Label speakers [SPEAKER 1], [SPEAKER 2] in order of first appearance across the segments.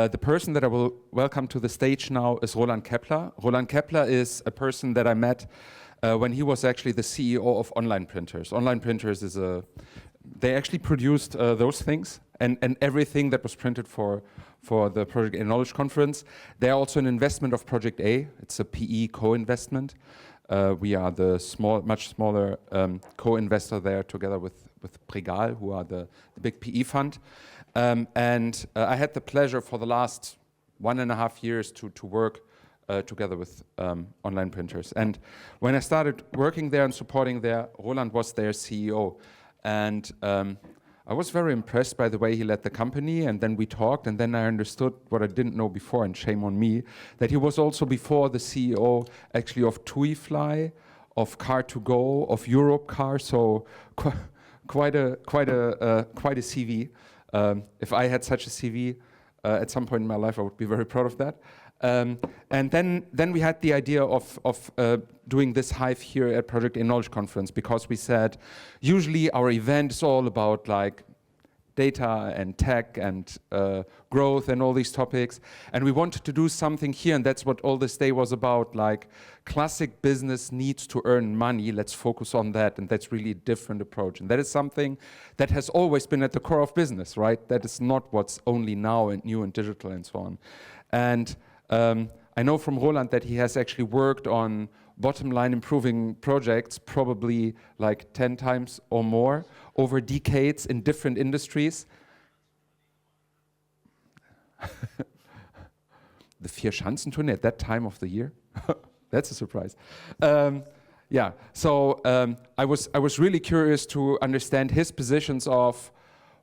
[SPEAKER 1] The person that I will welcome to the stage now is Roland Kepler. Roland Kepler is a person that I met when he was actually the CEO of Online Printers. Online Printers is they actually produced those things and everything that was printed for the Project A Knowledge Conference. They are also an investment of Project A. It's a PE co-investment. We are the much smaller co-investor there together with Pregal, who are the big PE fund. I had the pleasure for the last 1.5 years to work together with Online Printers. And when I started working there and supporting there, Roland was their CEO. And I was very impressed by the way he led the company, and then we talked, and then I understood what I didn't know before, and shame on me, that he was also before the CEO actually of TuiFly, of Car2Go, of Europcar, so quite a CV. If I had such a CV at some point in my life, I would be very proud of that. And then we had the idea of doing this Hive here at Project A Knowledge Conference, because we said usually our event is all about like data and tech and growth and all these topics, and we wanted to do something here, and that's what all this day was about, like classic business needs to earn money, let's focus on that, and that's really a different approach, and that is something that has always been at the core of business, right? That is not what's only now and new and digital and so on. And I know from Roland that he has actually worked on bottom line improving projects probably like 10 times or more over decades in different industries. The Vier-Schanzentournee at that time of the year? That's a surprise. Yeah, so I was really curious to understand his positions of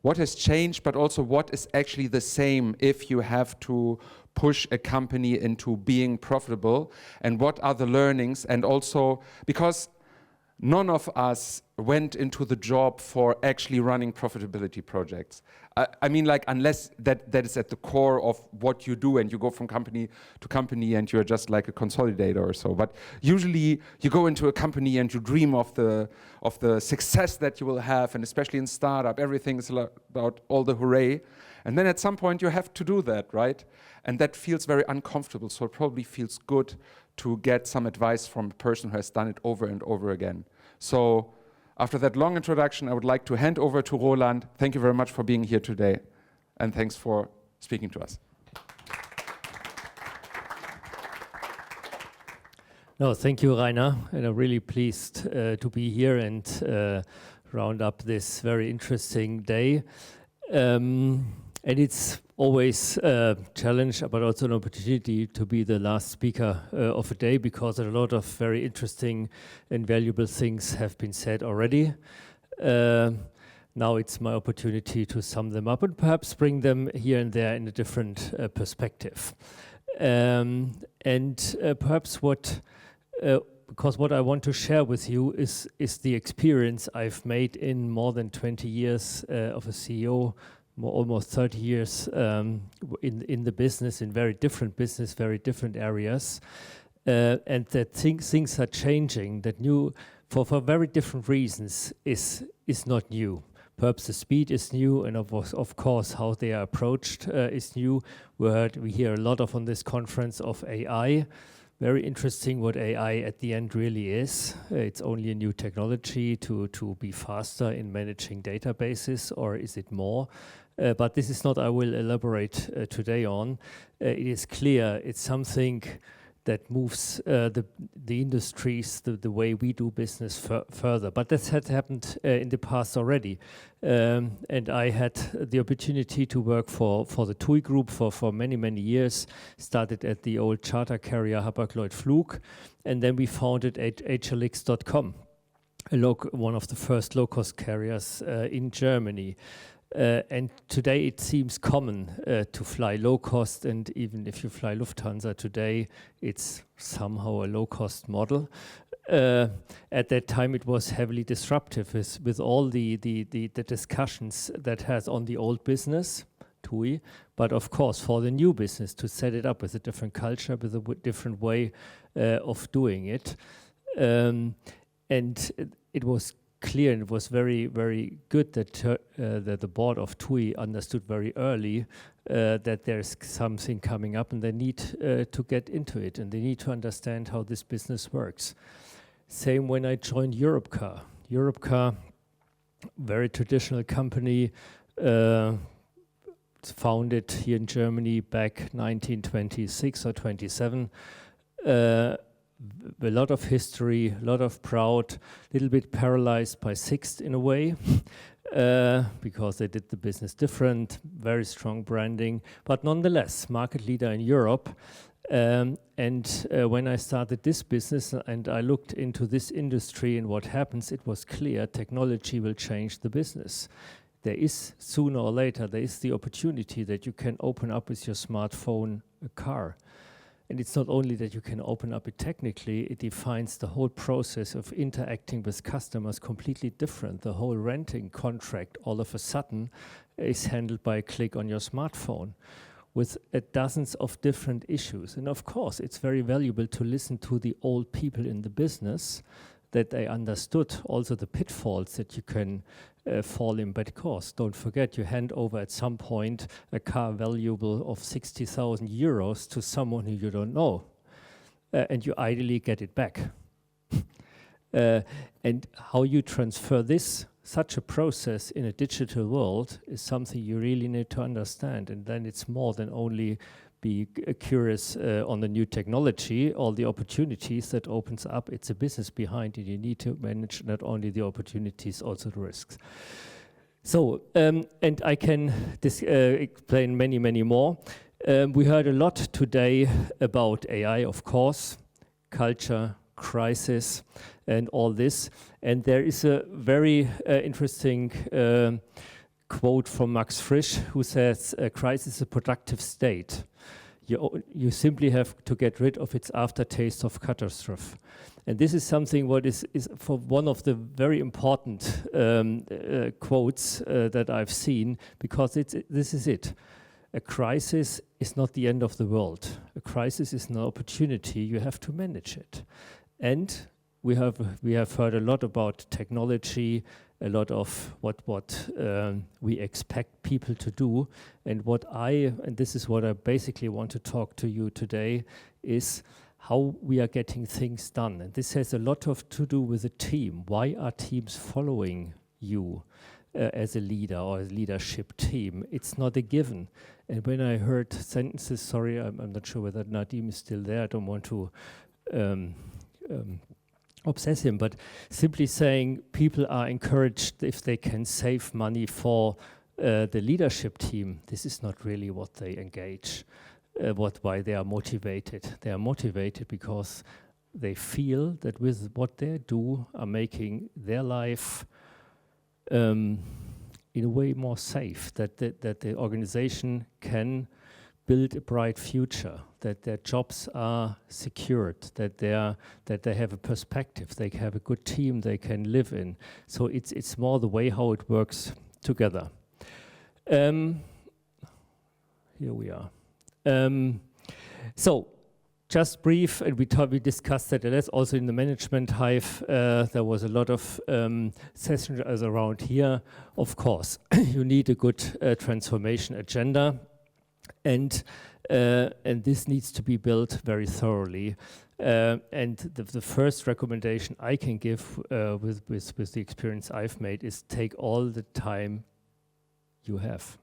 [SPEAKER 1] what has changed, but also what is actually the same if you have to push a company into being profitable, and what are the learnings, and also because none of us went into the job for actually running profitability projects. I mean, like, unless that is at the core of what you do and you go from company to company and you're just like a consolidator or so. But usually you go into a company and you dream of the success that you will have, and especially in startup, everything is about all the hooray. And then at some point you have to do that, right? And that feels very uncomfortable, so it probably feels good to get some advice from a person who has done it over and over again. So after that long introduction, I would like to hand over to Roland. Thank you very much for being here today, and thanks for speaking to us.
[SPEAKER 2] No, thank you, Rainer, and I'm really pleased to be here and round up this very interesting day. And it's always a challenge, but also an opportunity to be the last speaker of a day, because a lot of very interesting and valuable things have been said already. Now it's my opportunity to sum them up and perhaps bring them here and there in a different perspective. Perhaps because what I want to share with you is the experience I've made in more than 20 years of a CEO, almost 30 years in the business, in very different business, very different areas, and that things are changing, that new, for very different reasons, is not new. Perhaps the speed is new, and of course how they are approached is new. We hear a lot on this conference of AI. Very interesting what AI at the end really is. It's only a new technology to be faster in managing databases, or is it more? But this is not, I will elaborate today on. It is clear it's something that moves the industries, the way we do business further. But that had happened in the past already. And I had the opportunity to work for the TUI Group for many, many years. Started at the old charter carrier Hapag-Lloyd-Flug, and then we founded HLX.com, one of the first low-cost carriers in Germany. And today it seems common to fly low cost, and even if you fly Lufthansa today, it's somehow a low cost model. At that time it was heavily disruptive with all the discussions that has on the old business, TUI, but of course for the new business to set it up with a different culture, with a different way of doing it. And it was clear, and it was very, very good that that the board of TUI understood very early that there's something coming up and they need to get into it and they need to understand how this business works. Same when I joined Europcar. Europcar, very traditional company, founded here in Germany back 1926 or 27. A lot of history, a lot of proud, a little bit paralyzed by Sixt in a way, because they did the business different, very strong branding, but nonetheless, market leader in Europe. When I started this business and I looked into this industry and what happens, it was clear technology will change the business. There is, sooner or later, there is the opportunity that you can open up with your smartphone a car. And it's not only that you can open up it technically, it defines the whole process of interacting with customers completely different. The whole renting contract all of a sudden is handled by a click on your smartphone with dozens of different issues. And of course, it's very valuable to listen to the old people in the business, that they understood also the pitfalls that you can fall in. But of course, don't forget, you hand over at some point a car valuable of 60,000 euros to someone who you don't know, and you ideally get it back. And how you transfer such a process in a digital world is something you really need to understand. And then it's more than only be curious on the new technology, all the opportunities that opens up. It's a business behind it. You need to manage not only the opportunities, also the risks. So, and I can explain many, many more. We heard a lot today about AI, of course, culture, crisis, and all this. And there is a very interesting quote from Max Frisch, who says, "A crisis is a productive state. You simply have to get rid of its aftertaste of catastrophe." And this is something what is for one of the very important quotes that I've seen, because this is it. A crisis is not the end of the world. A crisis is an opportunity. You have to manage it. And we have heard a lot about technology, a lot of what we expect people to do, and this is what I basically want to talk to you today, is how we are getting things done. And this has a lot to do with a team. Why are teams following you as a leader or a leadership team? It's not a given. And when I heard sentences, sorry, I'm not sure whether Nadim is still there, I don't want to obsess him, but simply saying people are encouraged if they can save money for the leadership team. This is not really what they engage, why they are motivated. They are motivated because they feel that with what they do are making their life in a way more safe, that the organization can build a bright future, that their jobs are secured, that they have a perspective, they have a good team they can live in. So it's more the way how it works together. Here we are. So just brief, and we discussed that. That's also in the management hive. There was a lot of sessions around here. Of course, you need a good transformation agenda. And this needs to be built very thoroughly. And the first recommendation I can give with the experience I've made is take all the time you have.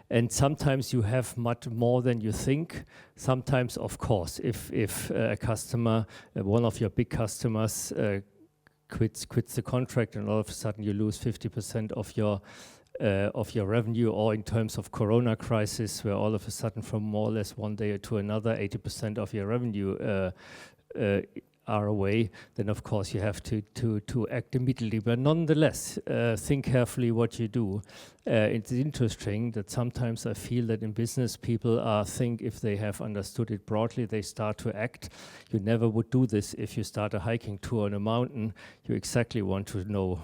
[SPEAKER 2] And sometimes you have much more than you think. Sometimes, of course, if a customer, one of your big customers quits the contract, and all of a sudden you lose 50% of your revenue, or in terms of Corona crisis, where all of a sudden from more or less one day to another, 80% of your revenue are away, then of course you have to act immediately. But nonetheless, think carefully what you do. It's interesting that sometimes I feel that in business people think if they have understood it broadly, they start to act. You never would do this if you start a hiking tour on a mountain. You exactly want to know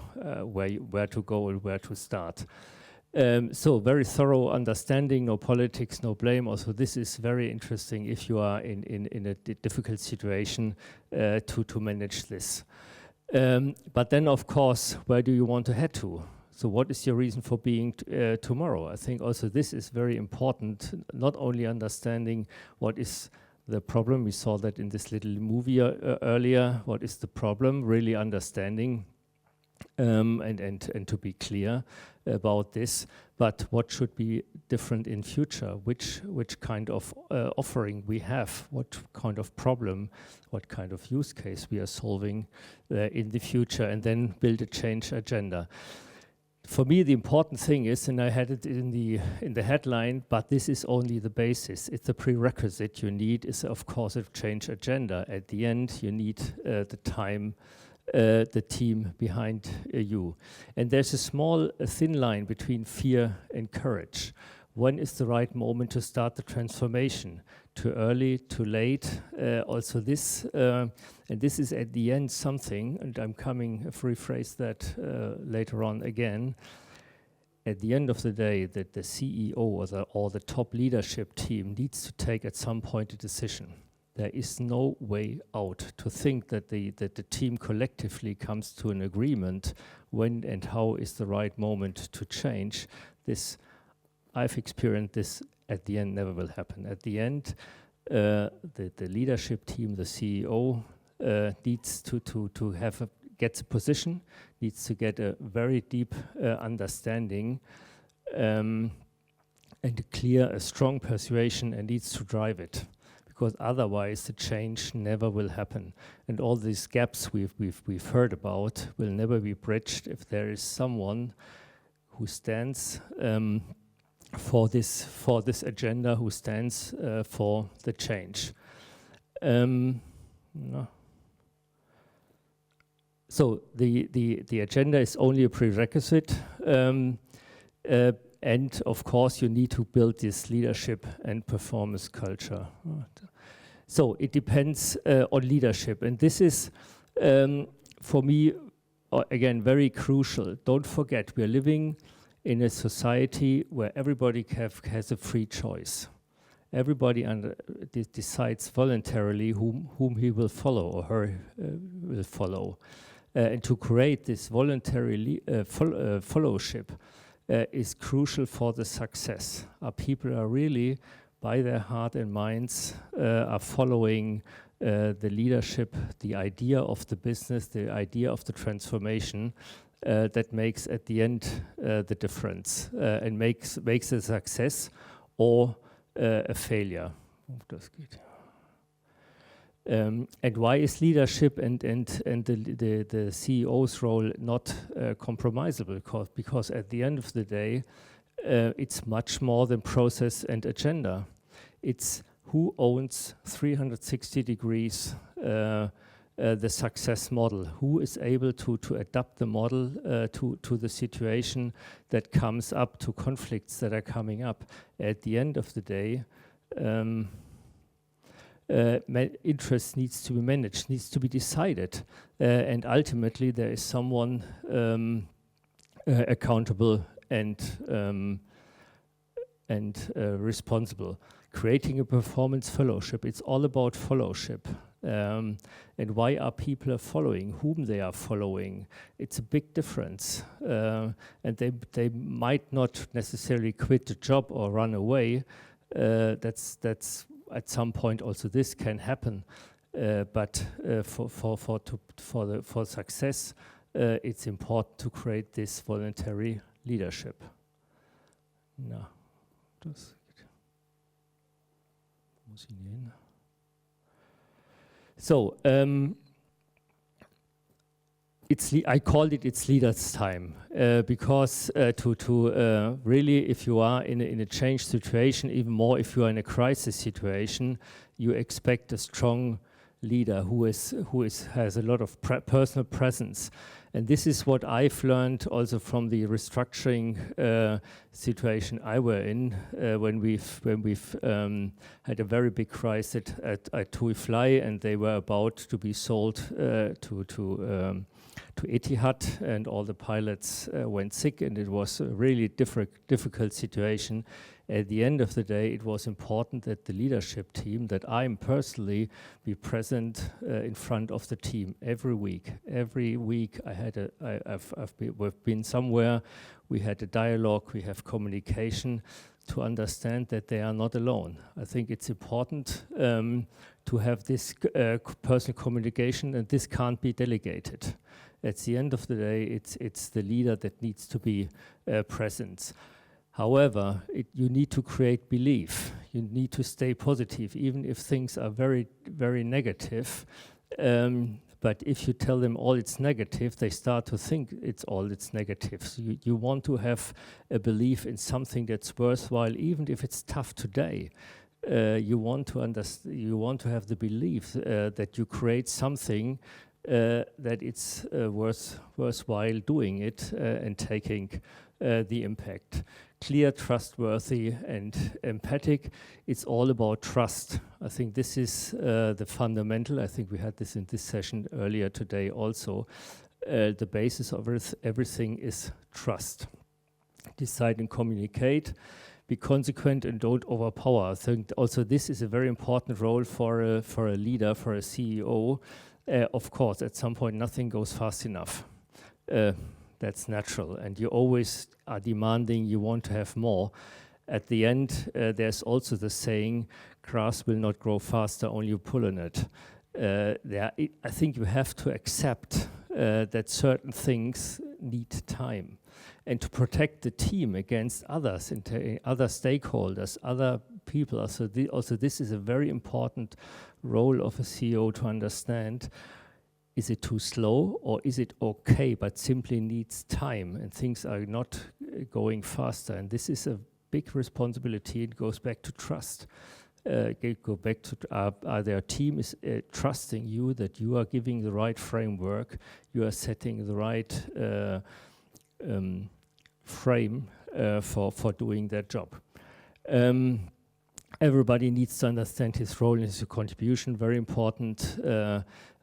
[SPEAKER 2] where to go and where to start. So very thorough understanding, no politics, no blame. Also, this is very interesting if you are in a difficult situation to manage this. But then, of course, where do you want to head to? So what is your reason for being tomorrow? I think also this is very important, not only understanding what is the problem, we saw that in this little movie earlier, what is the problem, really understanding and to be clear about this, but what should be different in future, which kind of offering we have, what kind of problem, what kind of use case we are solving in the future, and then build a change agenda. For me, the important thing is, and I had it in the headline, but this is only the basis. It's a prerequisite you need is, of course, a change agenda. At the end, you need the time, the team behind you. And there's a small, thin line between fear and courage. When is the right moment to start the transformation? Too early, too late? Also this, and this is at the end something, and I'm coming to rephrase that later on again. At the end of the day, that the CEO or the top leadership team needs to take at some point a decision. There is no way out to think that the team collectively comes to an agreement when and how is the right moment to change. This, I've experienced this at the end never will happen. At the end, the leadership team, the CEO, needs to have gets a position, needs to get a very deep understanding and a strong persuasion, and needs to drive it. Because otherwise the change never will happen. And all these gaps we've heard about will never be bridged if there is someone who stands for this agenda, who stands for the change. No. So the agenda is only a prerequisite, and of course you need to build this leadership and performance culture. So it depends on leadership, and this is for me again very crucial. Don't forget, we are living in a society where everybody has a free choice. Everybody decides voluntarily whom he will follow or her will follow. And to create this voluntary fellowship is crucial for the success. Our people are really, by their heart and minds, are following the leadership, the idea of the business, the idea of the transformation that makes at the end the difference and makes a success or a failure. And why is leadership and the CEO's role not compromisable? Because at the end of the day, it's much more than process and agenda. It's who owns 360 degrees the success model, who is able to adapt the model to the situation that comes up, to conflicts that are coming up. At the end of the day, interest needs to be managed, needs to be decided, and ultimately there is someone accountable and responsible. Creating a performance fellowship, it's all about fellowship. And why are people following, whom they are following? It's a big difference. And they might not necessarily quit the job or run away. That's at some point also this can happen. But for success, it's important to create this voluntary leadership. No, das muss ich nehmen. So, I called it's leaders' time because to really, if you are in a change situation, even more if you are in a crisis situation, you expect a strong leader who has a lot of personal presence. And this is what I've learned also from the restructuring situation I were in when we've had a very big crisis at TUI Fly, and they were about to be sold to Etihad, and all the pilots went sick, and it was a really difficult situation. At the end of the day, it was important that the leadership team, that I'm personally, be present in front of the team every week. Every week we've been somewhere, we had a dialogue, we have communication to understand that they are not alone. I think it's important to have this personal communication, and this can't be delegated. At the end of the day, it's the leader that needs to be present. However, you need to create belief. You need to stay positive, even if things are very, very negative. But if you tell them all it's negative, they start to think it's negative. So you want to have a belief in something that's worthwhile, even if it's tough today. You want to have the belief that you create something that it's worthwhile doing it and taking the impact. Clear, trustworthy, and empathic. It's all about trust. I think this is the fundamental. I think we had this in this session earlier today also. The basis of everything is trust. Decide and communicate. Be consequent and don't overpower. I think also this is a very important role for a leader, for a CEO. Of course, at some point, nothing goes fast enough. That's natural, and you always are demanding, you want to have more. At the end, there's also the saying, grass will not grow faster, only you pull on it. I think you have to accept that certain things need time. And to protect the team against others, other stakeholders, other people. Also, this is a very important role of a CEO to understand. Is it too slow, or is it okay, but simply needs time and things are not going faster? And this is a big responsibility. It goes back to trust. Go back to their team is trusting you that you are giving the right framework, you are setting the right frame for doing their job. Everybody needs to understand his role and his contribution, very important.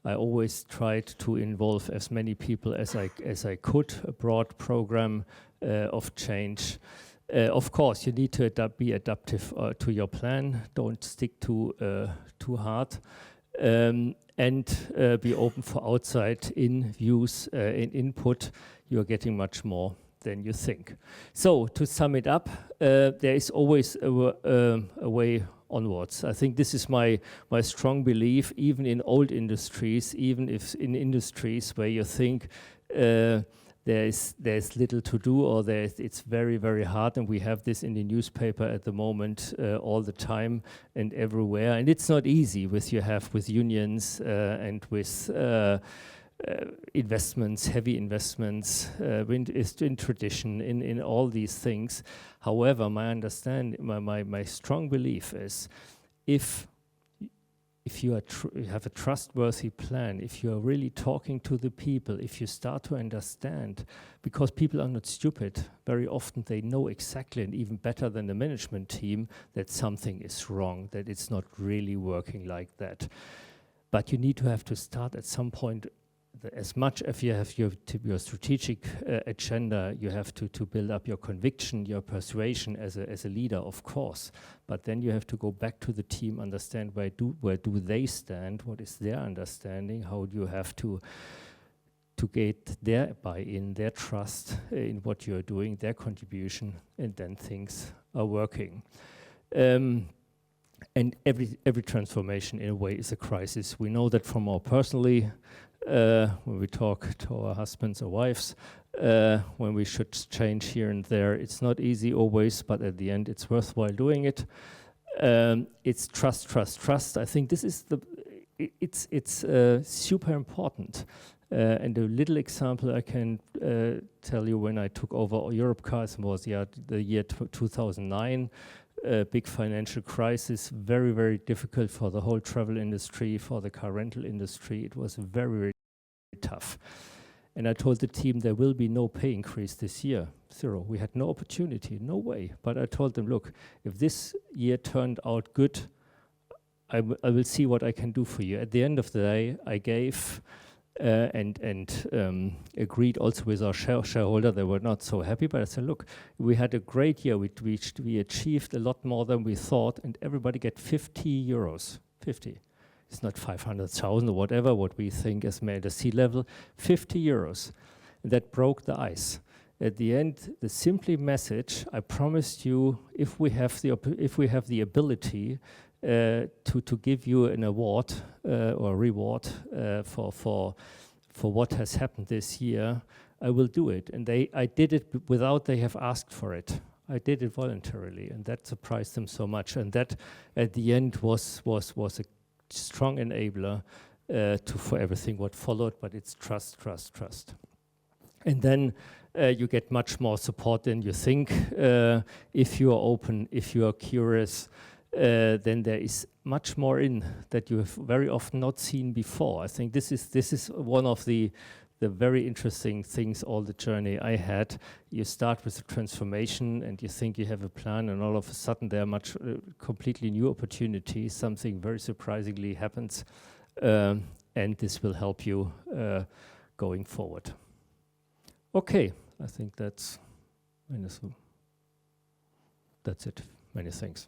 [SPEAKER 2] I always tried to involve as many people as I could, a broad program of change. Of course, you need to be adaptive to your plan. Don't stick too hard. And be open for outside views and input. You're getting much more than you think. So, to sum it up, there is always a way onwards. I think this is my strong belief, even in old industries, even if in industries where you think there's little to do, or it's very, very hard, and we have this in the newspaper at the moment all the time and everywhere. And it's not easy with unions and with investments, heavy investments, in tradition, in all these things. However, my strong belief is, if you have a trustworthy plan, if you are really talking to the people, if you start to understand, because people are not stupid, very often they know exactly and even better than the management team that something is wrong, that it's not really working like that. But you need to have to start at some point. As much as you have your strategic agenda, you have to build up your conviction, your persuasion as a leader, of course. But then you have to go back to the team, understand where do they stand, what is their understanding, how do you have to get their buy-in, their trust in what you are doing, their contribution, and then things are working. And every transformation, in a way, is a crisis. We know that from our personally. When we talk to our husbands or wives, when we should change here and there, it's not easy always, but at the end it's worthwhile doing it. It's trust. I think this is it's super important. And a little example I can tell you, when I took over Europcar, was the year 2009. Big financial crisis, very, very difficult for the whole travel industry, for the car rental industry. It was very, very tough. And I told the team there will be no pay increase this year, 0. We had no opportunity, no way. But I told them, look, if this year turned out good, I will see what I can do for you. At the end of the day, I gave and agreed also with our shareholder. They were not so happy, but I said, look, we had a great year. We achieved a lot more than we thought, and everybody get 50 euros. 50. It's not 500,000 or whatever, what we think as made a C-level, 50 euros. And that broke the ice. At the end, the simple message, I promised you, if we have the ability to give you an award or reward for what has happened this year, I will do it. And I did it without they have asked for it. I did it voluntarily, and that surprised them so much. And that, at the end, was a strong enabler for everything what followed. But it's trust, trust, trust. And then you get much more support than you think. If you are open, if you are curious, then there is much more in that you have very often not seen before. I think this is one of the very interesting things, all the journey I had. You start with a transformation and you think you have a plan, and all of a sudden there are completely new opportunities. Something very surprisingly happens, and this will help you going forward. Okay, I think that's it. Many thanks.